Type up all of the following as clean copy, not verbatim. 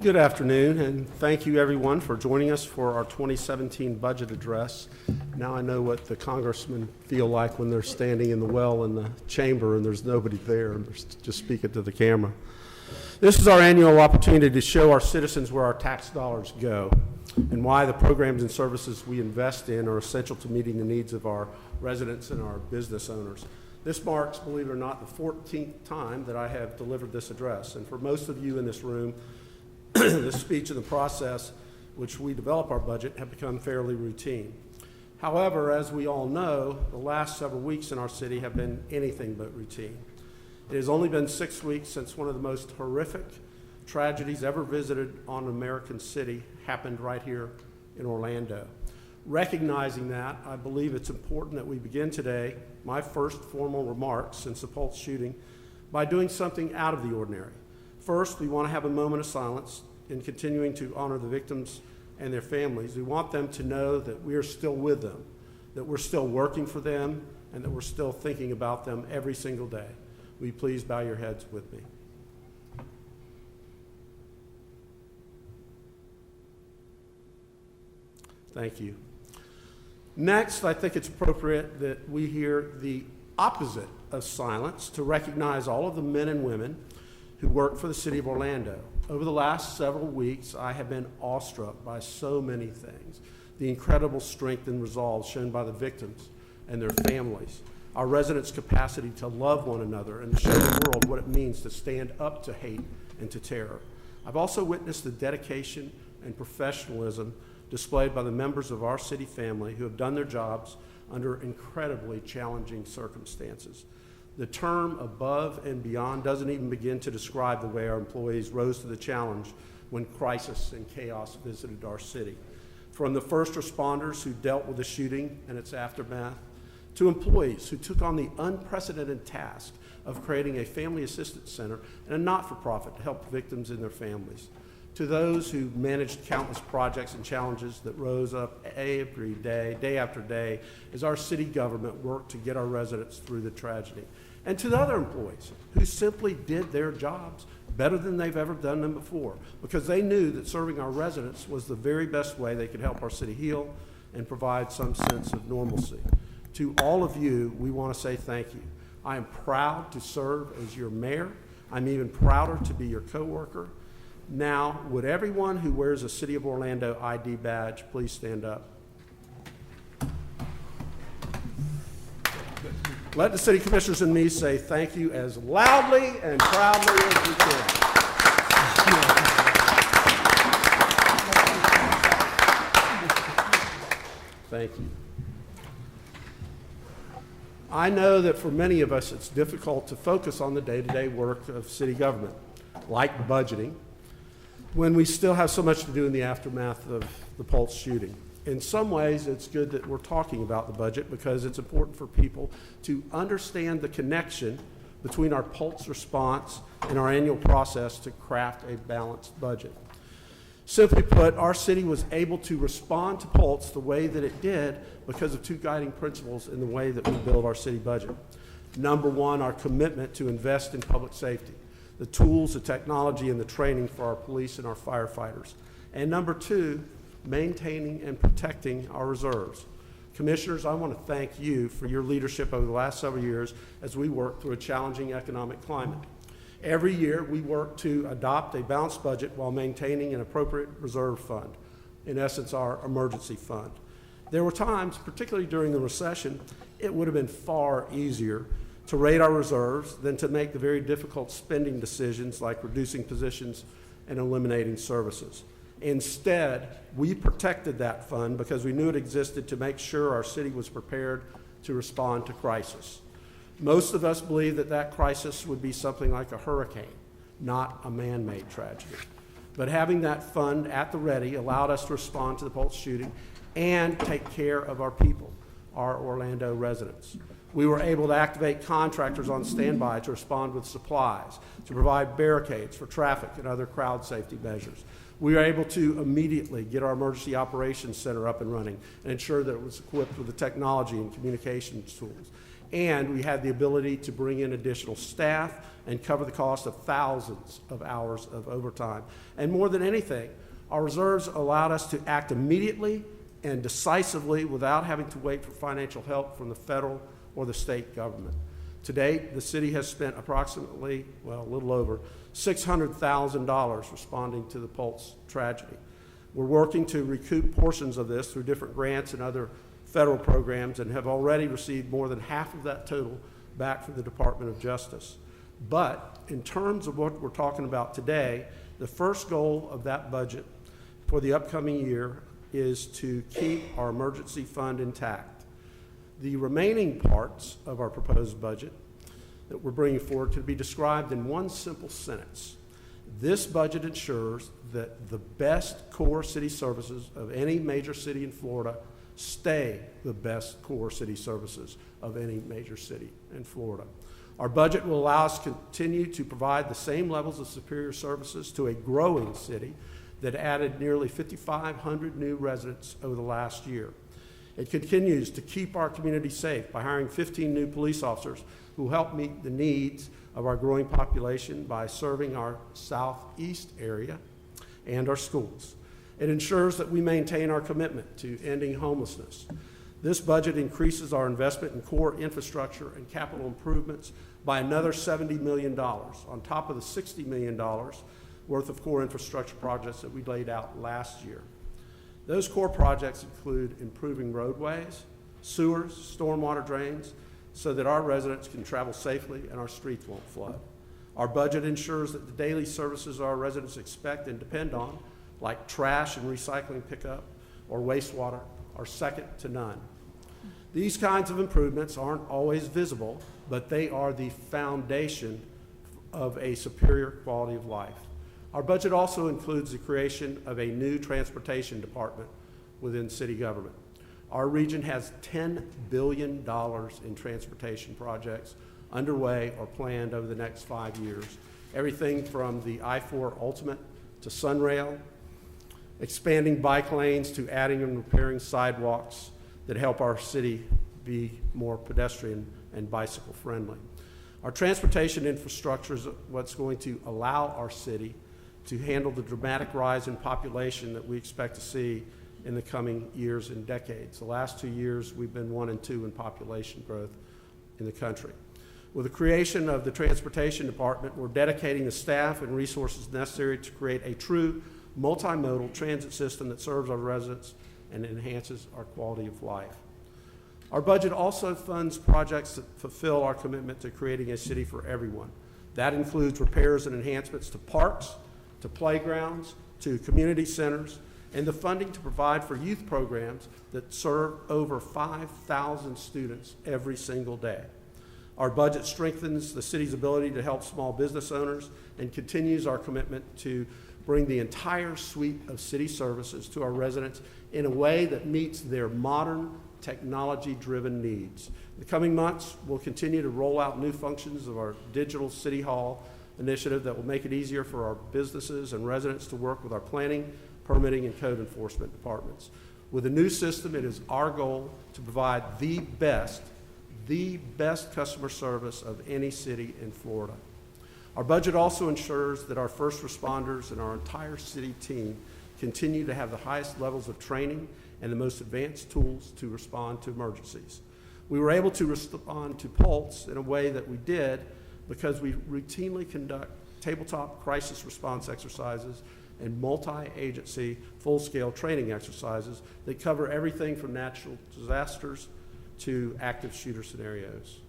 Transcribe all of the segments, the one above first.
Good afternoon, and thank you everyone for joining us for our 2017 budget address. Now I know what the congressmen feel like when they're standing in the well in the chamber and there's nobody there, and they're just speaking to the camera. This is our annual opportunity to show our citizens where our tax dollars go and why the programs and services we invest in are essential to meeting the needs of our residents and our business owners. This marks, believe it or not, the 14th time that I have delivered this address, and for most of you in this room, the speech and the process which we develop our budget have become fairly routine. However, as we all know, the last several weeks in our city have been anything but routine. It has only been 6 weeks since one of the most horrific tragedies ever visited on an American city happened right here in Orlando. Recognizing that, I believe it's important that we begin today, my first formal remarks since the Pulse shooting, by doing something out of the ordinary. First, we want to have a moment of silence in continuing to honor the victims and their families. We want them to know that we are still with them, that we're still working for them, and that we're still thinking about them every single day. Will you please bow your heads with me? Thank you. Next, I think it's appropriate that we hear the opposite of silence to recognize all of the men and women who work for the city of Orlando. Over the last several weeks, I have been awestruck by so many things. The incredible strength and resolve shown by the victims and their families, our residents' capacity to love one another and to show the world what it means to stand up to hate and to terror. I've also witnessed the dedication and professionalism displayed by the members of our city family who have done their jobs under incredibly challenging circumstances. The term above and beyond doesn't even begin to describe the way our employees rose to the challenge when crisis and chaos visited our city. From the first responders who dealt with the shooting and its aftermath, to employees who took on the unprecedented task of creating a family assistance center and a not-for-profit to help victims and their families, to those who managed countless projects and challenges that rose up every day, day after day, as our city government worked to get our residents through the tragedy. And to the other employees who simply did their jobs better than they've ever done them before, because they knew that serving our residents was the very best way they could help our city heal and provide some sense of normalcy. To all of you, we want to say thank you. I am proud to serve as your mayor. I'm even prouder to be your coworker. Now, would everyone who wears a City of Orlando ID badge please stand up? Let the city commissioners and me say thank you as loudly and proudly as we can. Thank you. I know that for many of us it's difficult to focus on the day-to-day work of city government, like budgeting, when we still have so much to do in the aftermath of the Pulse shooting. In some ways, it's good that we're talking about the budget because it's important for people to understand the connection between our Pulse response and our annual process to craft a balanced budget. Simply put, our city was able to respond to Pulse the way that it did because of two guiding principles in the way that we build our city budget. Number one, our commitment to invest in public safety, the tools, the technology, and the training for our police and our firefighters. And number two, maintaining and protecting our reserves. Commissioners, I want to thank you for your leadership over the last several years as we work through a challenging economic climate. Every year, we work to adopt a balanced budget while maintaining an appropriate reserve fund, in essence, our emergency fund. There were times, particularly during the recession, it would have been far easier to raid our reserves than to make the very difficult spending decisions like reducing positions and eliminating services. Instead, we protected that fund because we knew it existed to make sure our city was prepared to respond to crisis. Most of us believe that that crisis would be something like a hurricane, not a man-made tragedy. But having that fund at the ready allowed us to respond to the Pulse shooting and take care of our people, our Orlando residents. We were able to activate contractors on standby to respond with supplies, to provide barricades for traffic and other crowd safety measures. We were able to immediately get our emergency operations center up and running and ensure that it was equipped with the technology and communications tools. And we had the ability to bring in additional staff and cover the cost of thousands of hours of overtime. And more than anything, our reserves allowed us to act immediately and decisively without having to wait for financial help from the federal or the state government. To date, the city has spent approximately, well, a little over $600,000 responding to the Pulse tragedy. We're working to recoup portions of this through different grants and other federal programs and have already received more than half of that total back from the Department of Justice. But in terms of what we're talking about today, the first goal of that budget for the upcoming year is to keep our emergency fund intact. The remaining parts of our proposed budget that we're bringing forward can be described in one simple sentence. This budget ensures that the best core city services of any major city in Florida stay the best core city services of any major city in Florida. Our budget will allow us to continue to provide the same levels of superior services to a growing city that added nearly 5,500 new residents over the last year. It continues to keep our community safe by hiring 15 new police officers who help meet the needs of our growing population by serving our southeast area and our schools. It ensures that we maintain our commitment to ending homelessness. This budget increases our investment in core infrastructure and capital improvements by another $70 million on top of the $60 million worth of core infrastructure projects that we laid out last year. Those core projects include improving roadways, sewers, stormwater drains, so that our residents can travel safely and our streets won't flood. Our budget ensures that the daily services our residents expect and depend on, like trash and recycling pickup or wastewater, are second to none. These kinds of improvements aren't always visible, but they are the foundation of a superior quality of life. Our budget also includes the creation of a new transportation department within city government. Our region has $10 billion in transportation projects underway or planned over the next 5 years. Everything from the I-4 Ultimate to Sunrail, expanding bike lanes to adding and repairing sidewalks that help our city be more pedestrian and bicycle friendly. Our transportation infrastructure is what's going to allow our city to handle the dramatic rise in population that we expect to see in the coming years and decades. The last 2 years, we've been 1 and 2 in population growth in the country. With the creation of the Transportation Department, we're dedicating the staff and resources necessary to create a true multimodal transit system that serves our residents and enhances our quality of life. Our budget also funds projects that fulfill our commitment to creating a city for everyone. That includes repairs and enhancements to parks, to playgrounds, to community centers, and the funding to provide for youth programs that serve over 5,000 students every single day. Our budget strengthens the city's ability to help small business owners and continues our commitment to bring the entire suite of city services to our residents in a way that meets their modern, technology-driven needs. In the coming months, we'll continue to roll out new functions of our digital City Hall initiative that will make it easier for our businesses and residents to work with our planning, permitting, and code enforcement departments. With a new system, it is our goal to provide the best customer service of any city in Florida. Our budget also ensures that our first responders and our entire city team continue to have the highest levels of training and the most advanced tools to respond to emergencies. We were able to respond to Pulse in a way that we did because we routinely conduct tabletop crisis response exercises and multi-agency full-scale training exercises that cover everything from natural disasters to active shooter scenarios.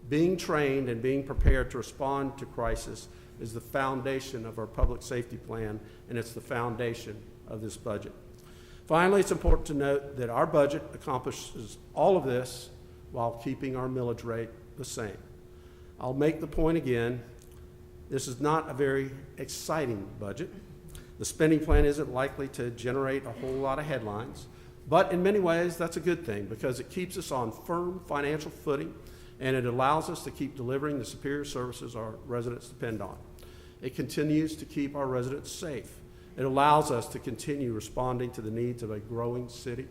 Being trained and being prepared to respond to crisis is the foundation of our public safety plan, and it's the foundation of this budget. Finally, it's important to note that our budget accomplishes all of this while keeping our millage rate the same. I'll make the point again, this is not a very exciting budget. The spending plan isn't likely to generate a whole lot of headlines, but in many ways that's a good thing because it keeps us on firm financial footing and it allows us to keep delivering the superior services our residents depend on. It continues to keep our residents safe. It allows us to continue responding to the needs of a growing city.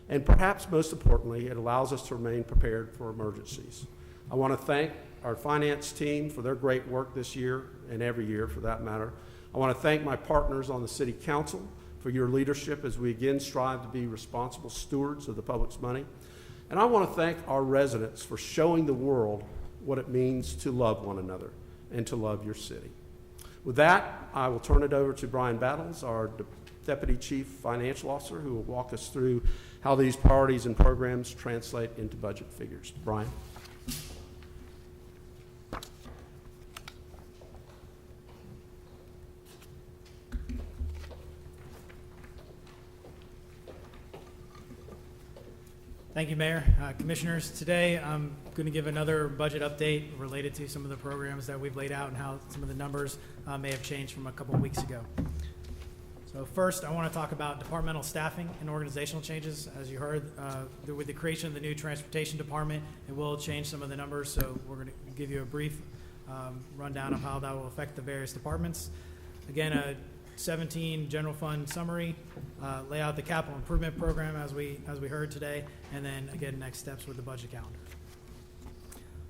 And perhaps most importantly, it allows us to remain prepared for emergencies. I want to thank our finance team for their great work this year, and every year for that matter. I want to thank my partners on the City Council for your leadership as we again strive to be responsible stewards of the public's money. And I want to thank our residents for showing the world what it means to love one another and to love your city. With that, I will turn it over to Brian Battles, our Deputy Chief Financial Officer, who will walk us through how these priorities and programs translate into budget figures. Brian. Thank you, Mayor. Commissioners, today I'm going to give another budget update related to some of the programs that we've laid out and how some of the numbers may have changed from a couple of weeks ago. So first, I want to talk about departmental staffing and organizational changes. As you heard, with the creation of the new transportation department, it will change some of the numbers, so we're going to give you a brief rundown of how that will affect the various departments. Again, a 17 general fund summary, lay out the capital improvement program as we heard today, and then again next steps with the budget calendar.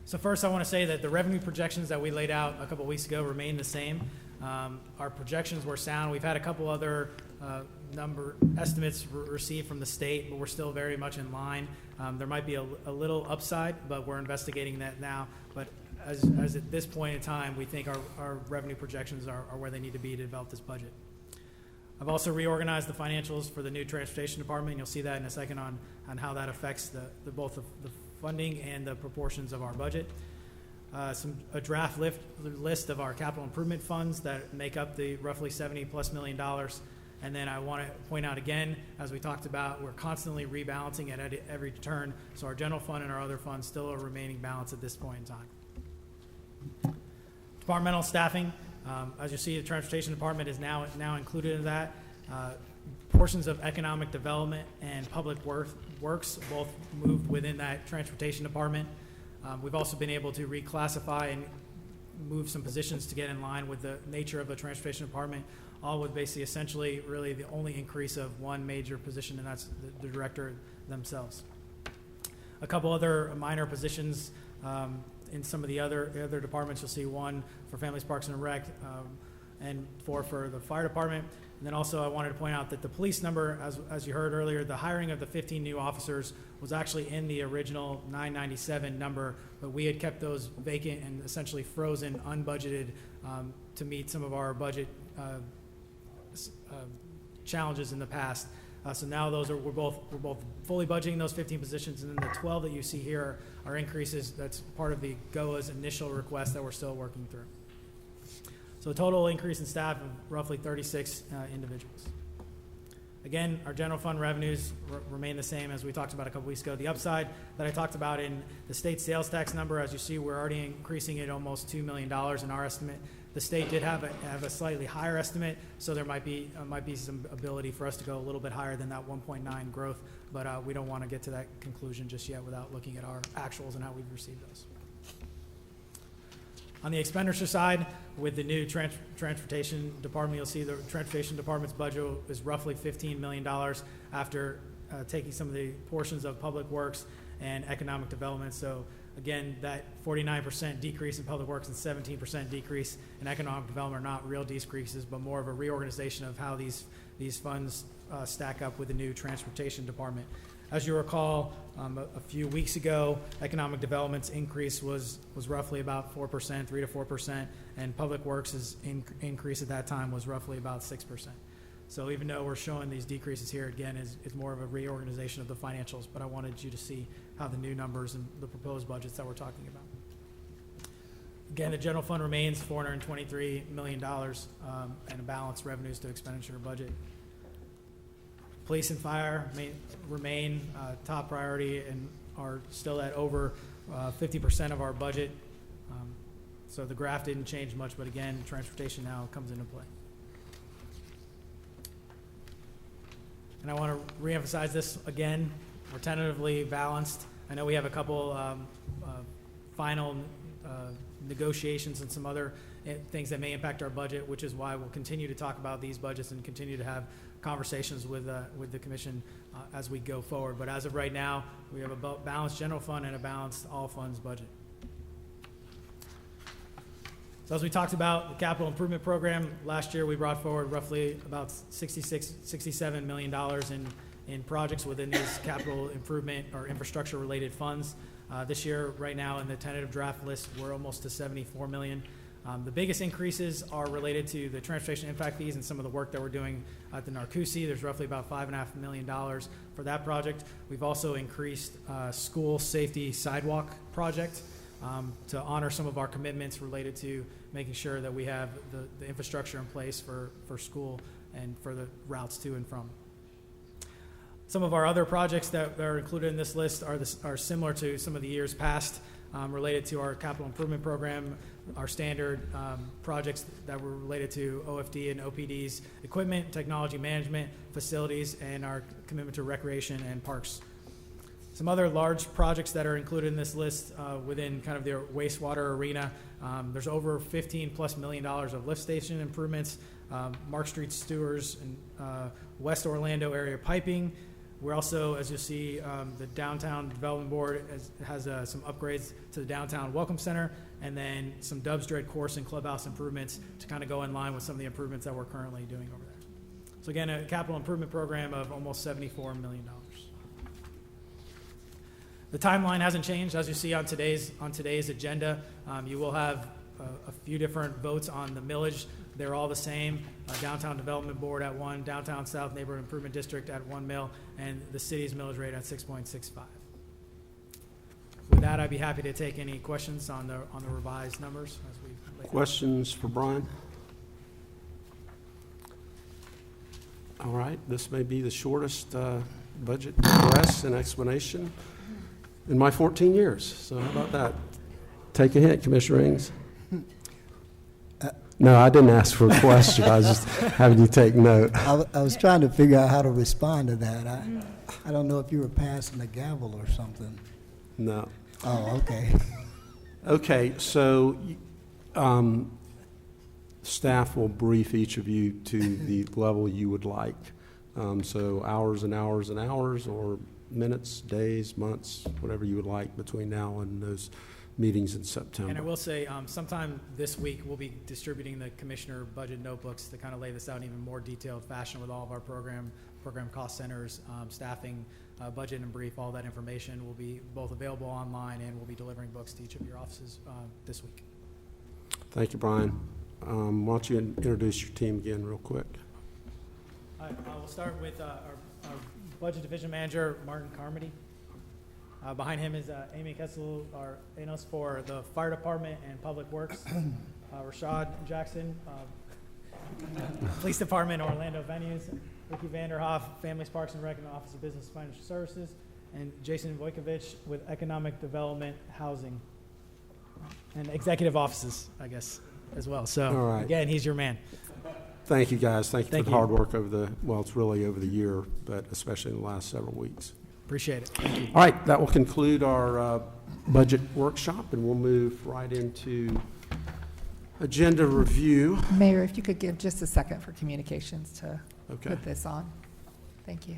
So first I want to say that the revenue projections that we laid out a couple of weeks ago remain the same. Our projections were sound. We've had a couple other number estimates received from the state, but we're still very much in line. There might be a little upside, but we're investigating that now. But as at this point in time, we think our revenue projections are where they need to be to develop this budget. I've also reorganized the financials for the new transportation department, and you'll see that in a second on how that affects both the funding and the proportions of our budget. A draft list of our capital improvement funds that make up the roughly $70+ million. And then I want to point out again, as we talked about, we're constantly rebalancing at every turn. So our general fund and our other funds still are remaining balanced at this point in time. Departmental staffing, as you see, the transportation department is now included in that. Portions of economic development and public works both moved within that transportation department. We've also been able to reclassify and move some positions to get in line with the nature of the transportation department, all with basically essentially really the only increase of one major position, and that's the director themselves. A couple other minor positions in some of the other departments. You'll see one for Families, Parks, and Rec, and four for the fire department. And then also I wanted to point out that the police number, as you heard earlier, the hiring of the 15 new officers was actually in the original 997 number, but we had kept those vacant and essentially frozen, unbudgeted, to meet some of our budget challenges in the past. So now we're both fully budgeting those 15 positions, and then the 12 that you see here are increases. That's part of the GOA's initial request that we're still working through. So a total increase in staff of roughly 36 individuals. Again, our general fund revenues remain the same as we talked about a couple weeks ago. The upside that I talked about in the state sales tax number, as you see, we're already increasing it almost $2 million in our estimate. The state did have a slightly higher estimate, so there might be some ability for us to go a little bit higher than that 1.9 growth, but we don't want to get to that conclusion just yet without looking at our actuals and how we've received those. On the expenditure side, with the new transportation department, you'll see the transportation department's budget is roughly $15 million after taking some of the portions of public works and economic development. So again, that 49% decrease in public works and 17% decrease in economic development are not real decreases, but more of a reorganization of how these funds stack up with the new transportation department. As you recall, a few weeks ago, economic development's increase was roughly about 4%, 3 to 4%, and public works' increase at that time was roughly about 6%. So even though we're showing these decreases here, again, is more of a reorganization of the financials, but I wanted you to see how the new numbers and the proposed budgets that we're talking about. Again, the general fund remains $423 million and a balanced revenues to expenditure budget. Police and fire remain top priority and are still at over 50% of our budget. So the graph didn't change much, but again, transportation now comes into play. And I want to reemphasize this again. We're tentatively balanced. I know we have a couple final negotiations and some other things that may impact our budget, which is why we'll continue to talk about these budgets and continue to have conversations with the commission as we go forward. But as of right now, we have a balanced general fund and a balanced all funds budget. So as we talked about the capital improvement program, last year we brought forward roughly about $67 million in projects within these capital improvement or infrastructure related funds. This year, right now in the tentative draft list, we're almost to $74 million. The biggest increases are related to the transportation impact fees and some of the work that we're doing at the Narcoossee. There's roughly about $5.5 million for that project. We've also increased school safety sidewalk project to honor some of our commitments related to making sure that we have the infrastructure in place for school and for the routes to and from. Some of our other projects that are included in this list are similar to some of the years past, related to our capital improvement program, our standard projects that were related to OFD and OPD's equipment, technology management, facilities, and our commitment to recreation and parks. Some other large projects that are included in this list within kind of the wastewater arena, there's over $15+ million of lift station improvements, Mark Street sewers, and West Orlando area piping. We're also, as you see, the Downtown Development Board has some upgrades to the Downtown Welcome Center, and then some Dubs Dread course and clubhouse improvements to kind of go in line with some of the improvements that we're currently doing over there. So again, a capital improvement program of almost $74 million. The timeline hasn't changed. As you see on today's agenda, you will have a few different votes on the millage. They're all the same. Downtown Development Board at 1, Downtown South Neighborhood Improvement District at 1 mil, and the city's millage rate at 6.65. With that, I'd be happy to take any questions on the revised numbers as we Questions for Brian? All right, this may be the shortest budget address and explanation in my 14 years. So how about that? Take a hint, Commissioner Ings. No, I didn't ask for a question. I was just having you take note. I was trying to figure out how to respond to that. I don't know if you were passing the gavel or something. No. Oh, okay. Okay, so staff will brief each of you to the level you would like. So hours and hours and hours, or minutes, days, months, whatever you would like between now and those meetings in September. And I will say, sometime this week, we'll be distributing the commissioner budget notebooks to kind of lay this out in even more detailed fashion with all of our program cost centers, staffing, budget and brief. All that information will be both available online, and we'll be delivering books to each of your offices this week. Thank you, Brian. Why don't you introduce your team again real quick? I will start with our budget division manager, Martin Carmody. Behind him is Amy Kessel, our ANOS for the fire department and public works. Rashad Jackson, police department, Orlando venues. Ricky Vanderhoff, families, parks and rec, and office of business and financial services. And Jason Vojkovic with economic development, housing, and executive offices, I guess, as well. So all right. Again, he's your man. Thank you, guys. Thank you Thank for the hard work it's really over the year, but especially in the last several weeks. Appreciate it. Thank you. All right, that will conclude our budget workshop, and we'll move right into agenda review. Mayor, if you could give just a second for communications to Okay. put this on. Thank you.